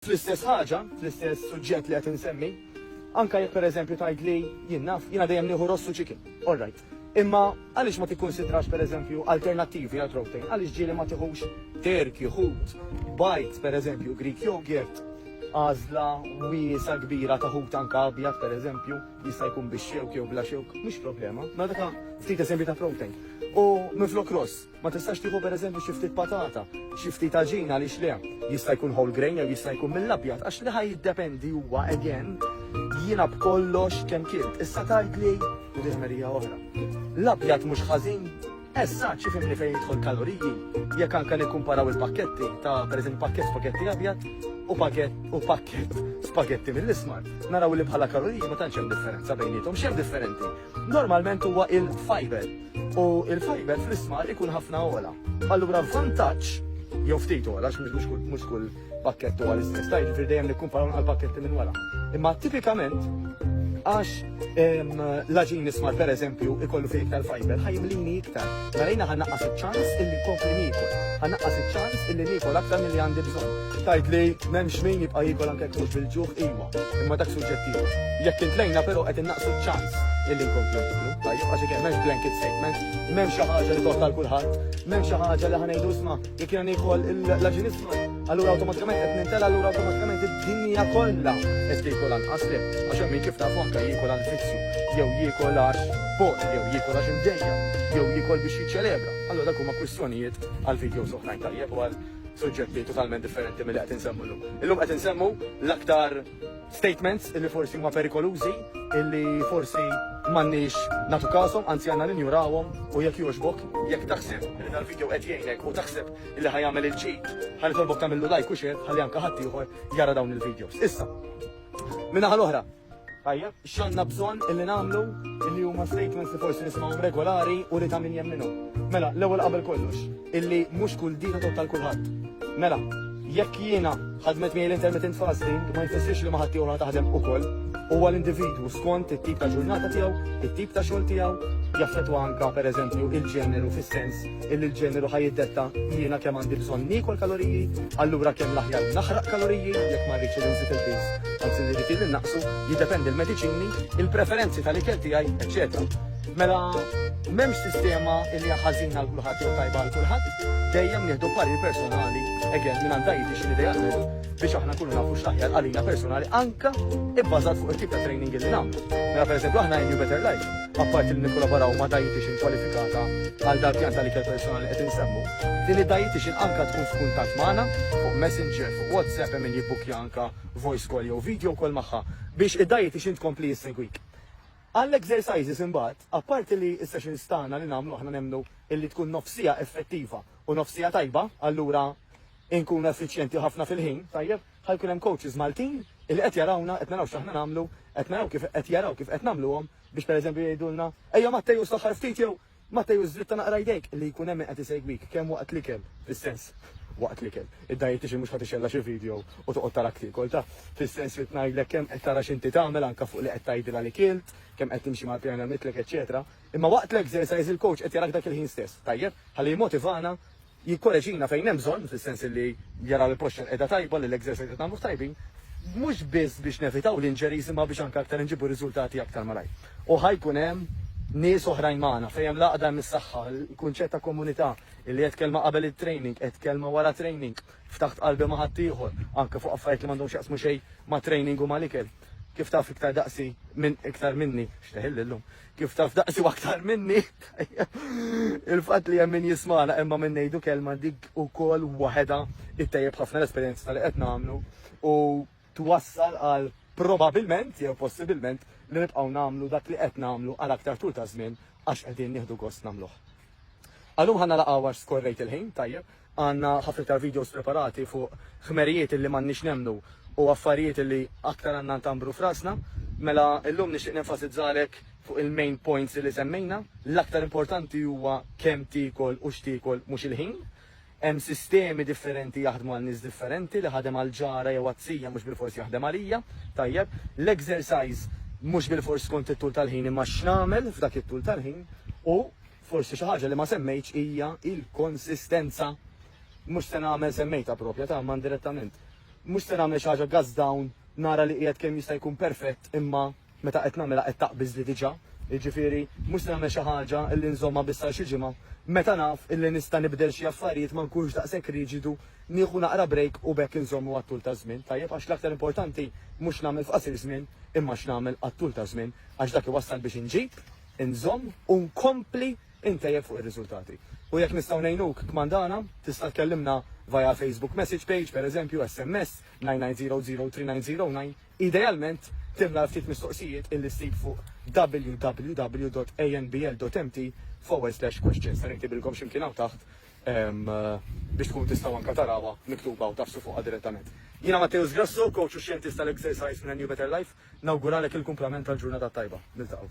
Fl-istess ħaġa, fl-istess suġġett li qed insemmi, anka jekk pereżempju tgħid li jiena dejjem nieħu rossu chicken. All right. Imma għaliex ma tikkunsidrax pereżempju alternattivi għal protein? Għaliex ġieli ma tieħux terki, ħut, bites pereżempju, Greek yogurt, għażla wiesa kbira ta' ħut anka abjad pereżempju, jista' jkun bix-xewk jew bla xewk, mhux problema. Ma dak ftit eżempju ta' protein. U minflok ross, ma tistax tieħu pereżempju xi ftit patata, xi ftit aġina għaliex le. Jista' jkun whole grain jew jista' jkun mill-abjad, għax li jiddependi huwa again jiena b'kollox kemm kilt. Issa tgħidli ridmerija oħra. L-abjad mhux ħażin, issa ċifimni fejn jidħol kaloriji. Jekk anke nikkumparaw il-pakketti ta' pereżempju pakkett spagetti abjad u pakkett spagetti mill-ismar. Naraw li bħala kaloriji ma tantx hemm differenza bejniethom, x'hemm differenti. Normalment huwa il-fiber. U il-fiber fl-ismar ikun ħafna ola. Allura vantaġġ jew ftit ola, mhux kull pakkett huwa l-istess. Tajt dejjem nikkumparaw għal pakketti minn wara. Imma tipikament għax l-aġin ismar pereżempju ikollu fih iktar fiber, ħajmlini iktar. Narejna ħannaqqas iċ-ċans illi nkompli nikol. Ħannaqqas iċ-ċans illi nikol aktar milli għandi bżonn. Tajt li m'hemmx min jibqa' jikol anke jkun bil-ġuħ iwa, imma dak suġġettiv. Jekk intlejna però qed innaqsu ċ-ċans illi nkomplu niklu. Tajjeb għax ikun m'hemmx blanket statement, m'hemm xi ħaġa li toħta kulħadd, m'hemm xi ħaġa li ħanejdu isma' jekk jiena nikol l-aġin ismar, allura awtomatikament qed nintela allura awtomatikament id-dinja kollha qed tikol anqas le. Għax hemm min kif tafu anke jikol għal fizzju, jew jikol għax bor, jew jikol għax imdejja, jew jikol biex jiċċelebra. Allura dak huma kwistjonijiet għal videos oħrajn tajjeb u għal suġġetti totalment differenti mill-li qed insemmu llum. Illum qed insemmu l-aktar statements illi forsi huma perikolużi, illi forsi m'għandniex nagħtu każhom, anzi għandna ninjurawhom u jekk jogħġbok, jekk taħseb li dal-video qed jgħinek u taħseb illi ħajjagħmel il-ġid, ħanitolbok tagħmillu like u share ħalli anke ħadd ieħor jara dawn il-videos. Issa, min-naħa l-oħra, tajjeb, x'għandna bżonn illi nagħmlu illi huma statements li forsi nisma'hom regolari u li ta' min jemminhom. Mela, l-ewwel qabel kollox, illi mhux kull dita total kulħadd. Mela, jekk jiena ħadmet miegħi l-intermittent fasting ma jfissirx li ma ħadd ieħor taħdem ukoll. Huwa l-individwu skont it-tip ta' ġurnata tiegħu, it-tip ta' xogħol tiegħu, jaffettwa anke pereżempju il-ġeneru fis-sens illi l-ġeneru ħajiddetta jiena kemm għandi bżonn niekol kaloriji, allura kemm l-aħjar naħraq kaloriji jekk ma rridx inżid il-pis. Anzi li rrid innaqsu jiddependi l-mediċini, il-preferenzi tal-ikel tiegħi, eċċetera. Mela, m'hemmx sistema illi hija ħażina għal kulħadd jew tajba għal kulħadd, dejjem nieħdu parir personali, again minn dajtix idealment biex aħna nkunu nafu x'aħjar għalina personali anke ibbażat fuq it-tip ta' training illi nagħmlu. Mela pereżempju aħna New Better Life, apparti li nikkolaboraw ma' dietitian kwalifikata għal dal-pjan tal-ikel personali qed insemmu, din id-dietitian anke tkun f'kuntatt magħna fuq Messenger, fuq WhatsApp hemm min jibbukja anke voice call jew video call magħha biex id-dietitian tkompli jissegwik. Għall-exercises imbagħad, apparti li s-sessions tagħna li nagħmlu aħna nemmnu illi tkun nofsija effettiva u nofsija tajba, allura inkunu effiċjenti ħafna fil-ħin, tajjeb, ħajkun hemm coaches Maltin illi qed jarawna, qed naraw x'aħna nagħmlu, qed naraw kif qed jaraw kif qed nagħmluhom biex pereżempju jgħidulna ejja Mattejus l-aħħar ftit jew Mattejus dritta naqra jdejk li jkun hemm qed isegwik kemm waqt l-ikel, fis-sens waqt l-ikel. Id-dietitian mhux ħadd ixella xi video u toqgħod tara ktiekol ta' fis-sens li tngħidlek kemm qed tara x'inti tagħmel anke fuq li qed tgħidilha li kilt, kemm qed timxi mal-pjan mitlek, eċetera. Imma waqt l-exercise il-coach qed jarak dak il-ħin stess, tajjeb, ħalli jimmotivana jikkoreġina fejn hemm bżonn, fis-sens li jaraw il-posture qiegħda tajba li l-exercise qed nagħmlu tajbin, mhux biss biex nevitaw l-injuries imma biex anke aktar inġibu riżultati aktar malajr. U ħajkun hemm nies oħrajn magħna fejn hemm laqda mis-saħħa, il-kunċett ta' komunità illi qed kelma qabel it-training, qed kelma wara training, ftaħt qalbi ma' ħadd ieħor, anke fuq affarijiet li m'għandhomx jaqsmu xejn ma' training u mal-ikel. Kif taf iktar daqsi minn iktar minni, xteħill illum, kif taf daqsi u aktar minni, il-fatt li hemm min jismana imma minn ngħidu kelma dik ukoll waħedha ittejjeb ħafna l-esperjenza tal qed nagħmlu u twassal għal probabbilment jew possibilment li nibqgħu nagħmlu dak li qed nagħmlu għal aktar tul ta' żmien għax qegħdin nieħdu gost nagħmluh. Għallum ħanna laqgħu għax skorrejt il-ħin, tajjeb, għandna ħafna iktar videos preparati fuq ħmerijiet illi m'għandniex nemmnu u affarijiet li aktar għandna ntambru frasna, mela illum nixtieq nenfasizzalek fuq il-main points li semmejna. L-aktar importanti huwa kemm tikol u x'tikol mhux il-ħin. Hemm sistemi differenti jaħdmu għal nies differenti li ħadem għal ġara jew għazzija mhux bil-forsi jaħdem għalija. Tajjeb, l-exercise mhux bil-forsi skont it-tul tal-ħin imma x'nagħmel f'dak it-tul tal-ħin u forsi xi ħaġa li ma semmejtx hija il-konsistenza. Mhux se nagħmel semmejta proprja ta' man direttament. mhux se nagħmel xi ħaġa gas down nara li qiegħed kemm jista' jkun perfett imma meta qed nagħmilha qed taqbiż li diġà. Jiġifieri mhux se nagħmel xi ħaġa illi nżomma biss xi ġimgħa meta naf illi nista' nibdel xi affarijiet ma nkunx daqshekk riġidu nieħu naqra break u bekk inżommu għat-tul ta' żmien. Tajjeb għax l-aktar importanti mhux nagħmel f'qasir żmien imma x'nagħmel għat-tul ta' żmien għax dak iwassal biex inġib, inżomm u nkompli intejjeb fuq ir-riżultati. U jekk nistgħu ngħinuk kmandana, tista' tkellimna via Facebook message page, pereżempju SMS 99003909, idealment timla ftit mistoqsijiet illi ssib fuq www.anbl.mt/questions. Se niktibilkom x'imkien hawn taħt biex tkun tistgħu anke tarawha miktuba u tafsu fuqha direttament. Jiena Matteus Grasso, coach u xjentist tal-exercise minn New Better Life, nawguralek il-kumplament tal-ġurnata tajba. Niltaqgħu.